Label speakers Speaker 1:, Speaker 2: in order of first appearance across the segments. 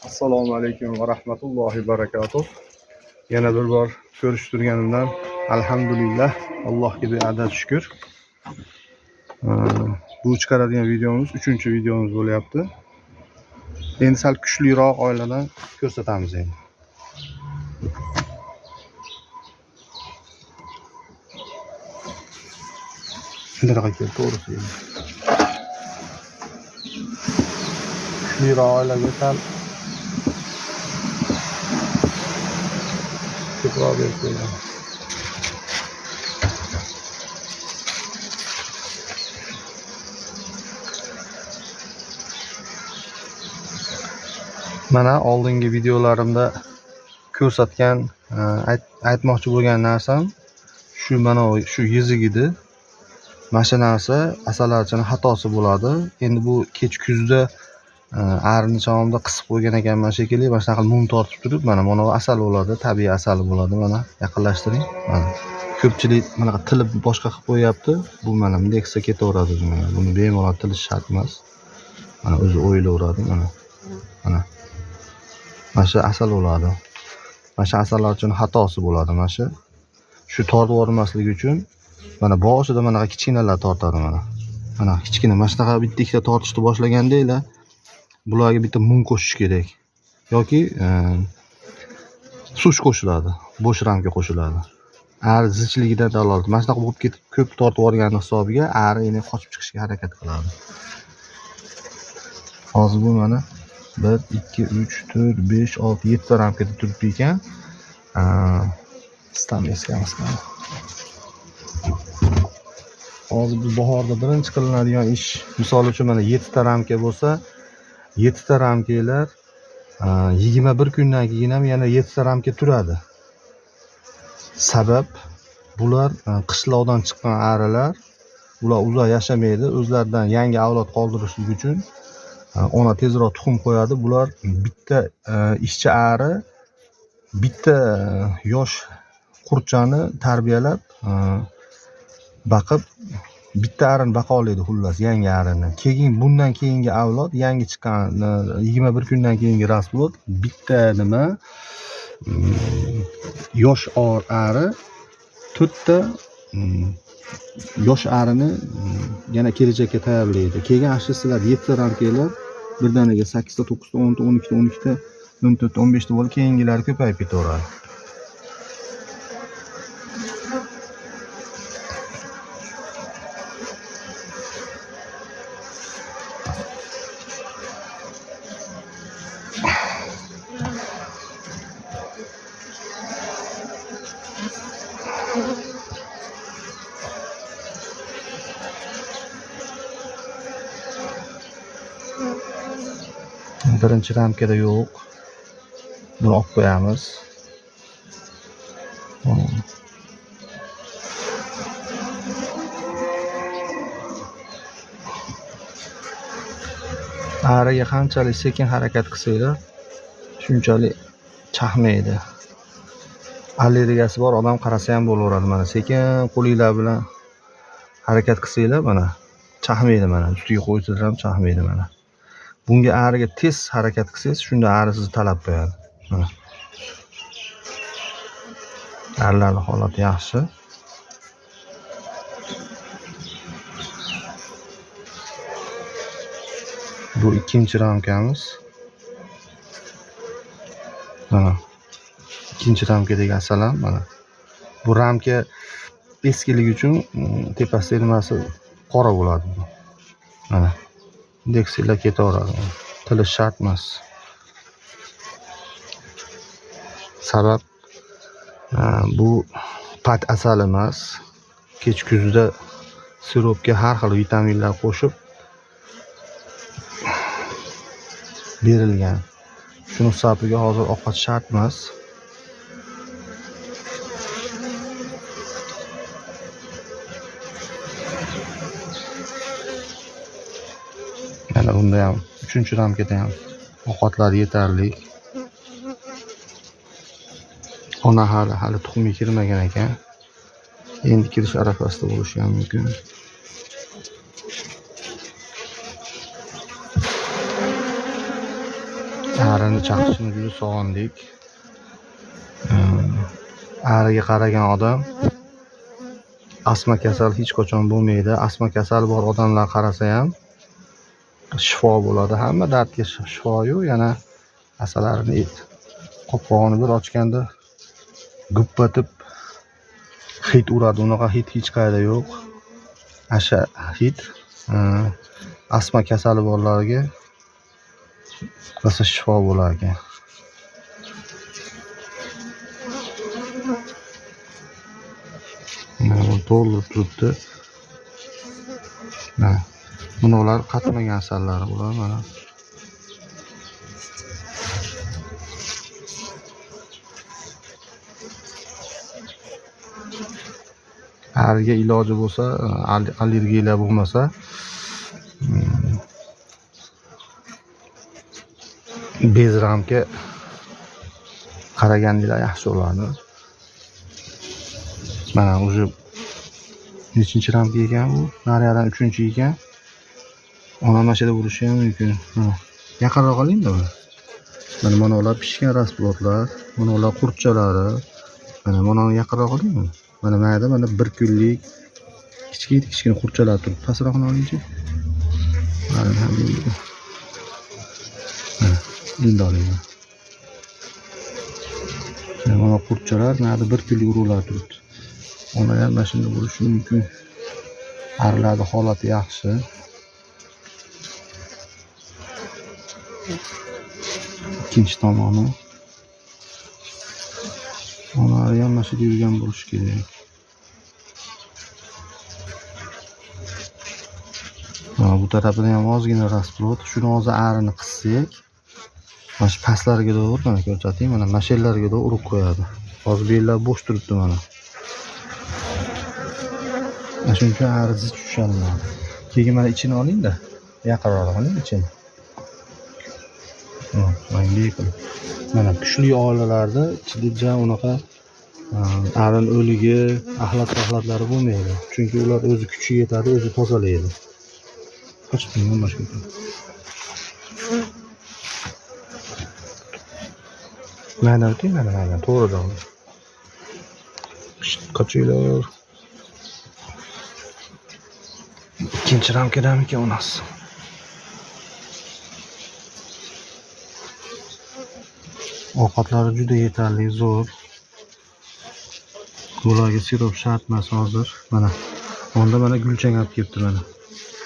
Speaker 1: Assalomu alaykum va rahmatullohi barakatuh. Yana bir bor ko'rishtirganimdan alhamdulillah, Allohga beadad shukr. Bu chiqaradigan videomiz 3-videomiz bo'lyapti. Endi sal kuchliroq oiladan ko'rsatamiz endi. Shunday kelib to'g'risi. Kuchliroq oilaga sal ko'proq berib qo'ygan. Mana oldingi videolarimda ko'rsatgan, aytmoqchi bo'lgan narsam shu yezig edi. Mashinasi asalarichining xatosi bo'ladi. Endi bu kech kuzda arini chavamda qisib qo'ygan ekanman shekilli. Mana shunaqa mum tortib turib, mana asal bo'ladi, tabiiy asal bo'ladi. Mana yaqinlashtiring. Mana ko'pchilik mana tilib boshqa qilib qo'yapti. Bu mana bunday qilsa ketaveradi. Buni bemalol tilish shart emas. Mana o'zi o'yilaveradi. Mana shu asal bo'ladi. Mana shu asallarchining xatosi bo'ladi. Mana shu tortib yubormasligi uchun mana boshida mana kichkinalar tortadi mana kichkina mana shunaqa bitta-ikkita tortishni boshlagandaylar bularga bitta mum qo'shish kerak yoki suv qo'shiladi, bo'sh ramka qo'shiladi. Ari zichligidan dalolat. Mana shunaqa bo'lib ketib ko'p tortib yuborgani hisobiga ari yana qochib chiqishga harakat qiladi. Hozir bu mana 1 2 3 4 5 6 7 ramkada turibdi ekan. Stameskamiz mana. Hozir bu bahorda birinchi qilinadigan ish. Misol uchun mana 7 ta ramka bo'lsa, 7 ta ramkalar 21 kundan keyin ham yana 7 ta ramka turadi. Sabab bular qishloqdan chiqqan arilar, ular uzoq yashamaydi. O'zlaridan yangi avlod qoldirishlik uchun ona tezroq tuxum qo'yadi. Bular bitta ishchi ari bitta yosh qurchani tarbiyalab baqib bitta arini baqa oladi xullas, yangi arini. Keyin bundan keyingi avlod, yangi chiqqan 21 kundan keyingi rasplot bitta yosh ari 4 ta yosh arini yana kelajakka tayyorlaydi. Keyin ashisilar 7 ta ramkalar birdaniga 8 ta, 9 ta, 10 ta, 12 ta, 12 ta, 14 ta, 15 ta bo'lib keyingilari ko'payib ketaveradi. Birinchi ramkada yo'q. Buni olib qo'yamiz. Ariga qanchalik sekin harakat qilsanglar, shunchalik chaqmaydi. Allergiyasi bor odam qarasa ham bo'laveradi. Mana sekin qo'linglar bilan harakat qilsanglar, mana chaqmaydi, mana ustiga qo'ysanglar ham chaqmaydi mana. Bunga ariga tez harakat qilsangiz, shunda ari sizni talab qo'yadi. Mana. Arilarning holati yaxshi. Bu ikkinchi ramkamiz. Mana. Ikkinchi ramkadagi asalam mana. Bu ramka eskiligi uchun tepasida nimasi qora bo'ladi. Mana. Deksilar ketaveradi. Tilish shart emas. Sabab bu pat asal emas. Kech kuzda sirupga har xil vitaminlar qo'shib berilgan. Shuni hisobiga hozir ovqat shart emas. Mana bunda ham 3-ramkada ham ovqatlar yetarli. Ona hali tuxumga kirmagan ekan. Endi kirish arafasida bo'lishi ham mumkin. Arini chaqishni juda sog'indik. Ariga qaragan odam asma kasal hech qachon bo'lmaydi. Asma kasali bor odamlar qarasa ham shifo bo'ladi. Hamma dardga shifo-yu, yana asalarini qopqog'ini bir ochganda gupatib hid uradi. Unaqa hid hech qayerda yo'q. Asha hid asma kasali borlarga rosa shifo bo'lar ekan. To'lib turibdi. Bular qatmagan asallari bular mana. Ariga iloji bo'lsa, allergiyalar bo'lmasa, bezramga qaraganinglar yaxshi bo'lardi. Mana o'zi nechinchi ramka ekan bu? Nariyadan 3-chi ekan. Ona mashina bo'lishi ham mumkin. Yaqinroq oling-da buni. Mana ular pishgan rasplotlar, mana ular qurtchalari. Mana yaqinroq oling-mi? Mana mayda 1 kunlik kichkina qurtchalar turibdi. Pastroqni olingchi. Mana endi oling. Mana qurtchalar, mayda 1 kunlik urug'lar turibdi. Ona ham mashina bo'lishi mumkin. Arilarning holati yaxshi. Ikkinchi tomoni. Ona ham mashina yurgan bo'lishi kerak. Bu tarafida ham ozgina rasplot. Shuni hozir arini qissak, mana shu pastlariga to'g'ri mana ko'rsating, mana mashinlarga to'g'ri urib qo'yadi. Hozir bellar bo'sh turibdi mana. Shuncha ariz tushadi. Keyin mana ichini oling-da. Yaqinroq oling ichini. Mana kuchli oilalarda ichida unaqa arin o'ligi, axlat-paxlatlari bo'lmaydi. Chunki ular o'zi kuchi yetadi, o'zi tozalaydi. Qochmayman boshqa. Mana o'ting, mana to'g'ri dog'li. Qochinglar. Ikkinchi ramkadamikan onasi. Ovqatlari juda yetarli, zo'r. Ularga sirop shart emas hozir. Mana onda mana gulchang olib kelibdi mana.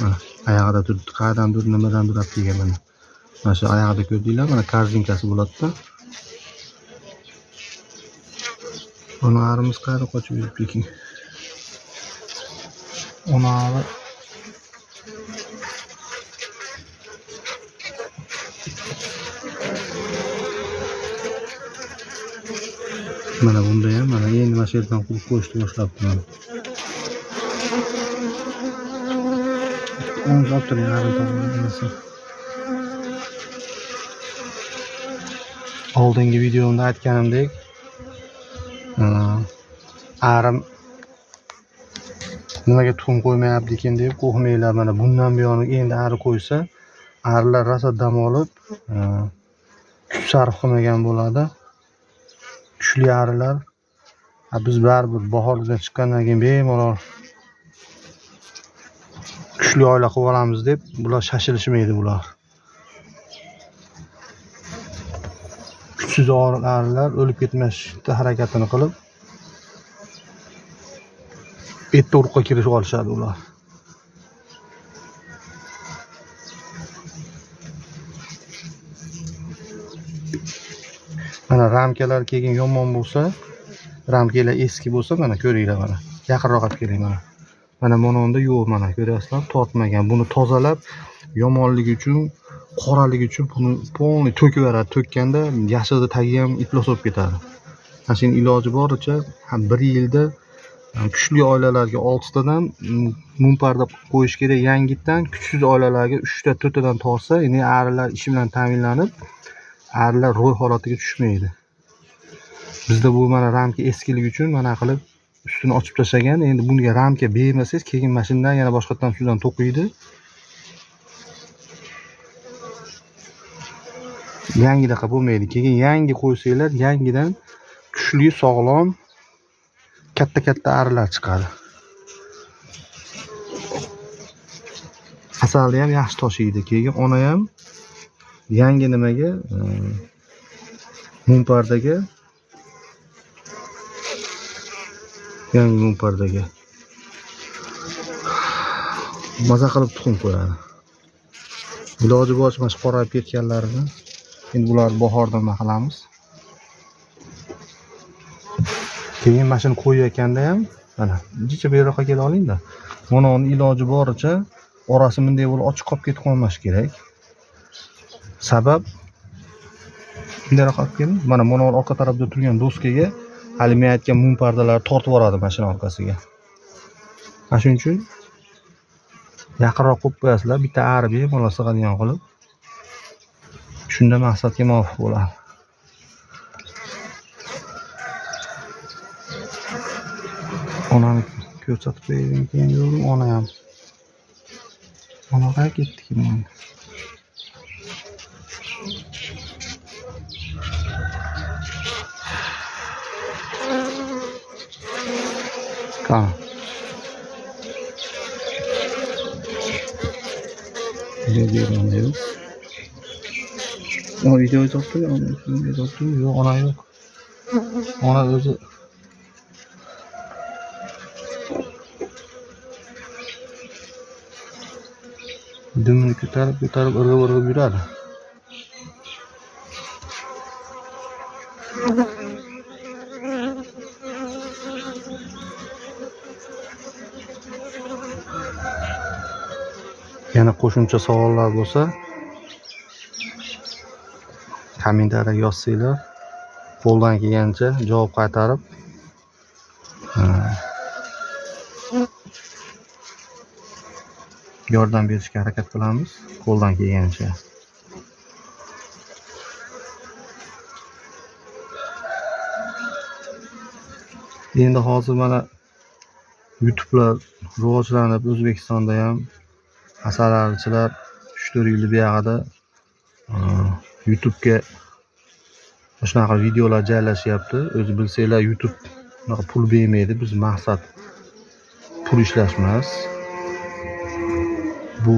Speaker 1: Mana oyog'ida turibdi, qayerdandir nimadandir olib kelgan mana. Mana shu oyog'ida ko'rdinglar, mana korzinkasi bo'ladi-da. Buni arimiz qayerda qochib yuribdi ekan? Uni mana bunda ham mana endi mashindan qurib qo'yishni boshlabdi mana. Oldingi videomda aytganimdek, arim nimaga tuxum qo'ymayapti ekan deb qo'rqmanglar. Mana bundan buyoni endi ari qo'ysa, arilar rosa dam olib, kuch sarf qilmagan bo'ladi. Kuchli arilar biz baribir bahordan chiqqandan keyin bemalol kuchli oila qilib olamiz deb bular shashilishmaydi bular. Kuchsiz arilar o'lib ketmaslikka harakatini qilib etda urug'ga kirishib olishadi ular. Mana ramkalar keyin yomon bo'lsa, ramkalar eski bo'lsa mana ko'ringlar mana. Yaqinroq olib keling mana. Mana buningda yo'q mana ko'ryapsizlar, tortmagan. Buni tozalab yomonligi uchun, qoraligi uchun buni polni to'kib beradi. To'kkanda yashig'i tagi ham iflos bo'lib ketadi. Mana shuning iloji boricha 1 yilda kuchli oilalarga 6 tadan mumparda qo'yish kerak. Yangitdan kuchsiz oilalarga 3 ta 4 tadan torsa, endi arilar ish bilan ta'minlanib, arilar ro'y holatiga tushmaydi. Bizda bu mana ramka eskiligi uchun mana qilib ustini ochib tashlagan. Endi bunga ramka bermasangiz, keyin mashinadan yana boshqatdan suvdan to'qiydi. Yangidaqa bo'lmaydi. Keyin yangi qo'ysanglar, yangidan kuchli, sog'lom, katta arilar chiqadi. Asalni ham yaxshi toshiydi. Keyin ona ham yangi nimaga, mumpardaga maza qilib tuxum qo'yadi. Iloji boricha mana shu qorayib ketganlarini endi bularni bahorda nima qilamiz. Keyin mana shuni qo'yayotganda ham mana jicha beriroqqa kela olingda. Mana uni iloji boricha orasi bunday bo'lib ochiq qolib ketib qolmashi kerak. Sabab bunday qilib keling. Mana orqa tarafda turgan doskaga hali men aytgan mum pardalar tortib yuboradi mashina orqasiga. Mana shuning uchun yaqinroq qo'yib qo'yasizlar, bitta ari bemalol sig'adigan qilib. Shunda maqsadga muvofiq bo'ladi. Onani ko'rsatib qo'yaylik keyin yo'lim, ona ham. Ona qayerga ketdi keyin? Tamam. Diyorum. O videoyu çekti ya, yok ona yok. Ona özü dümünü ko'tarib irg'ib yuradi. Yana qo'shimcha savollar bo'lsa, kommentariyga yozsanglar, qo'ldan kelgancha javob qaytarib, yordam berishga harakat qilamiz, qo'ldan kelgancha. Endi hozir mana YouTube'lar rivojlanib, O'zbekistonda ham asalarichilar 3-4 yil buyog'ida YouTube'ga shunaqa videolar joylashyapti. O'zi bilsanglar, YouTube bunaqa pul bermaydi. Biz maqsad pul ishlash emas. Bu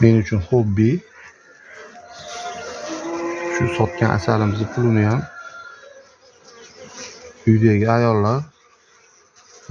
Speaker 1: men uchun hobbi. Shu sotgan asalimizni pulini ham uydagi ayollar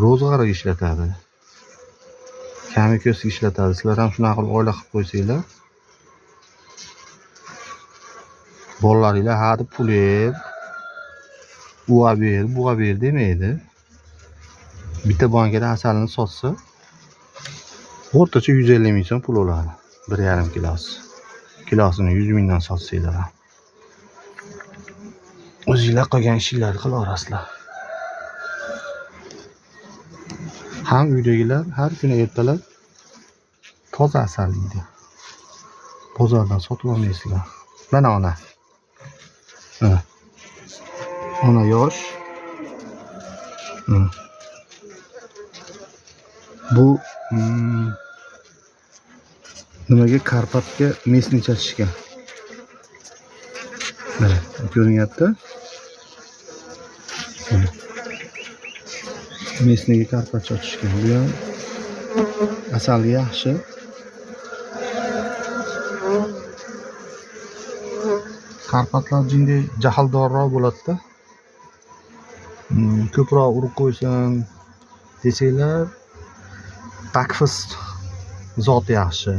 Speaker 1: ro'zg'origa ishlatadi. Kamikosga ishlatadi. Sizlar ham shunaqa qilib oila qilib qo'ysanglar, bolalaringlar ha deb pul ber, uva ber, buva ber demaydi. Bitta bankada asalini sotsa, o'rtacha 150 ming so'm pul oladi. 1,5 kilosi. Kilosini 100 mingdan sotsanglar, o'zingizlar qilgan ishinglarni qilaverasizlar. Ham uydagilar har kuni ertalab toza asal yeydi. Bozordan sotib olmaysizlar. Mana ona. Ona yosh. Bu nimaga Karpatga mesni chatishgan. Mana ko'rinyapti. Mesniga Karpat chatishgan. Bu ham asal yaxshi. Karpatlar jinday jahldorroq bo'ladi-da. Ko'proq urib qo'ysin desanglar, takfis zoti yaxshi.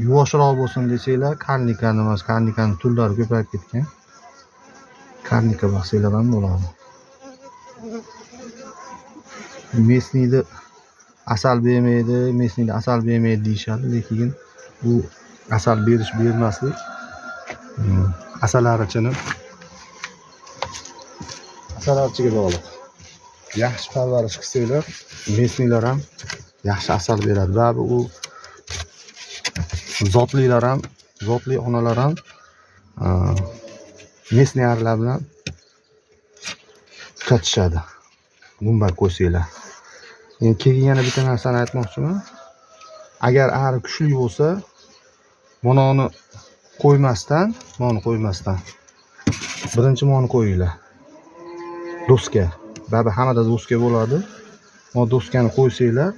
Speaker 1: Yuvoshroq bo'lsin desanglar, karnikani emas, karnikani turlari ko'payib ketgan. Karnika baqsanglar ham bo'ladi. Mesnida asal bermaydi deyishadi, lekin bu asal bermaslik asalarichiga bog'liq. Yaxshi parvarish qilsanglar, mesnilar ham yaxshi asal beradi. Va u zotli onalar ham mesni arilar bilan chatishadi. Gumbak qo'ysanglar. Keyin yana bitta narsani aytmoqchiman. Agar ari kuchli bo'lsa, Buni qo'ymasdan, birinchi moni qo'yinglar. Doska. Baribir hammada doska bo'ladi. Mana doskani qo'ysanglar,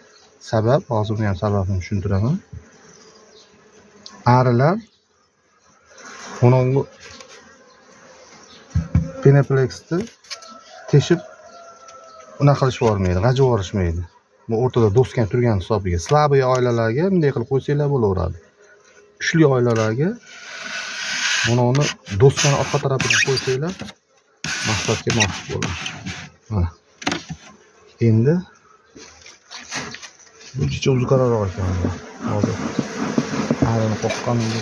Speaker 1: sabab, hozir men ham sababini tushuntiraman. Arilar buni Penepleksni teshib unaqa qilishib yubormaydi, g'ajib yuborishmaydi. Bu o'rtada do'skan turgan hisobiga slabiy oilalarga bunday qilib qo'ysanglar bo'laveradi. Kuchli oilalarga buni do'skani orqa tarafidan qo'ysanglar maqsadga muvofiq bo'ladi. Mana. Endi bu chicha uzunroq ekan. Hozir arini qoqqanimda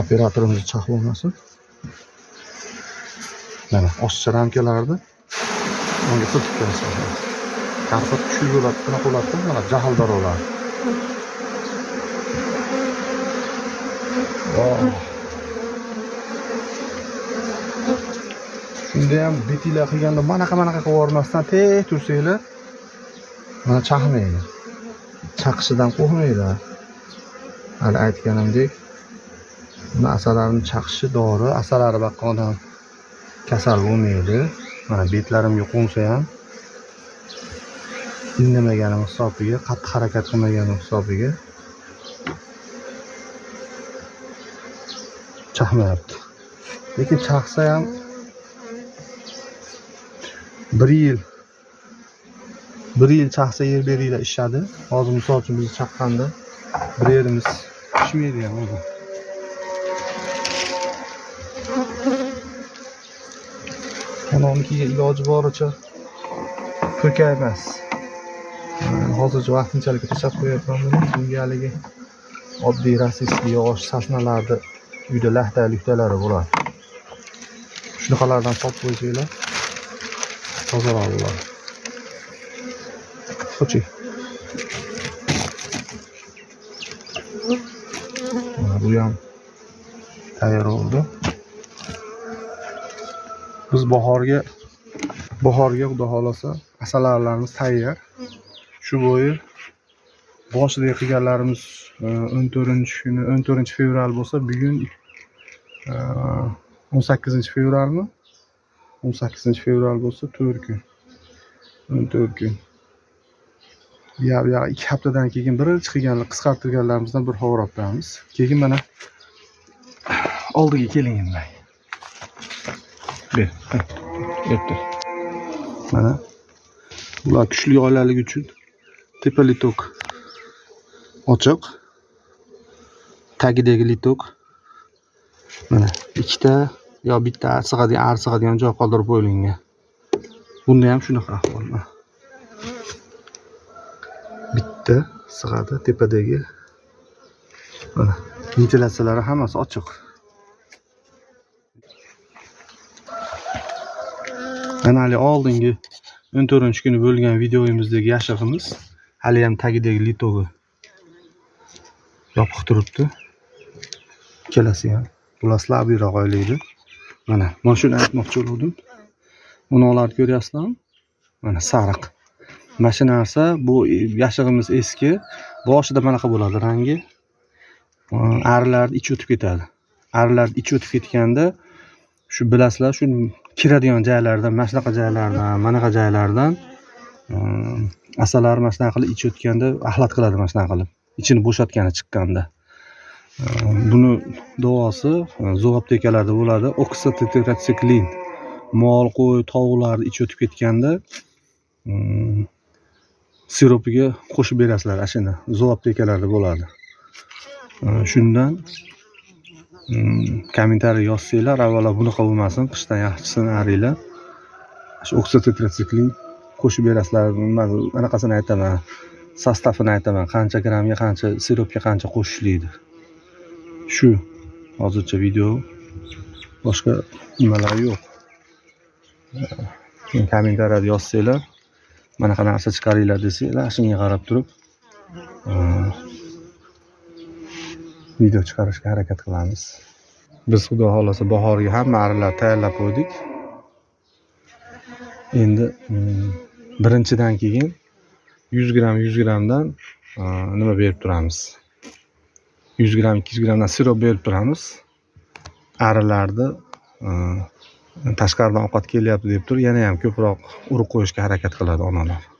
Speaker 1: operatorimiz chaqib olmasin. Mana oshcha ramkalarni unga qilib ko'rsatadi. Karpot kuchli bo'ladi, qanaqa bo'ladi? Mana jahldor bo'ladi. Shunda ham betilar qilganda manaqa qilib yubormasdan tez tursanglar, mana chaqmaydi. Chaqishidan qo'rqmaydilar. Hali aytganimdek, buni asalarining chaqishi dori, asalari baqqondan kasal bo'lmaydi. Mana betlarimga qo'nsa ham indamaganim hisobiga, qattiq harakat qilmaganim hisobiga chaqmayapti. Lekin chaqsa ham 1 yil chaqsa yer beringlar ishadi. Hozir misol uchun biz chaqqanda bir yerimiz pishmaydi ham o'zi. Qonunkiga iloji boricha to'kaymas. Hozircha vaqtinchalik tashlab qo'yapman buni. Bunga haligi oddiy rossiyskiy yog'och sasnalarni uyda lahta-luftalari bo'ladi. Shunaqalardan solib qo'ysanglar tozaroq bo'ladi. Qo'chi. Bu ham tayyor bo'ldi. Biz bahorga xudo xolasa asalarilarimiz tayyor. Shu bo'yi boshida qilganlarimiz 14-kuni 14-fevral bo'lsa, bugun 18-fevralmi? 18-fevral bo'lsa 4 kun. 14 kun. Ya 2 haftadan keyin birinchi qilganlar qisqartirganlarimizdan bir xabar olamiz. Keyin mana oldiga keling endi. Yerda. Mana bular kuchli oilalik uchun tepa litok ochiq, tagidagi litok mana ikkita yo bitta sig'adigan joy qoldirib qo'yilgan. Bunda ham shunaqa ahvol. Bitta sig'adi, tepadagi mana ventilyatsiyalari hammasi ochiq. Mana hali oldingi 14-kuni bo'lgan videoyimizdagi yashig'imiz hali ham tagidagi litogi yopiq turibdi. Ikkalasi ham bular slabiyroq oylaydi. Mana shuni aytmoqchi bo'ldim. Uni olib ko'ryapsizlarmi? Mana sariq. Mana shu narsa, bu yashig'imiz eski. Boshida bunaqa bo'ladi rangi. Arilarni ichi o'tib ketadi. Arilarni ichi o'tib ketganda shu bilasizlar, shu kiradigan joylardan, mana shunaqa joylardan, manaqa joylardan asalari mana shunaqa qilib ichi o'tganda axlat qiladi, mana shunaqa qilib. Ichini bo'shatgani chiqqanda. Buni davosi zo'aptekalarda bo'ladi. Oksitetratsiklin. Mol, qo'y, tovuqlarni ichi o'tib ketganda siropiga qo'shib berasizlar, ashuna zo'aptekalarda bo'ladi. Shundan kommentariy yozsanglar, avvalo bunaqa bo'lmasin, qishdan yaxshisini aringlar. Shu oksitetratsiklin qo'shib berasizlar. Men anaqasini aytaman, sostavini aytaman, qancha grammga qancha, siropga qancha qo'shishlaydi. Shu hozircha video, boshqa nimalar yo'q. Kommentariyada yozsanglar, mana qanaqa narsa chiqaringlar desanglar, shunga qarab turib video chiqarishga harakat qilamiz. Biz xudo xolasa bahorga hamma arilar tayyorlab qo'ydik. Endi birinchidan keyin 100 grammdan nima berib turamiz. 100 gram, 200 gramdan sirop berib turamiz. Arilarni tashqaridan ovqat kelyapti deb turib, yana ham ko'proq urib qo'yishga harakat qiladi onalar.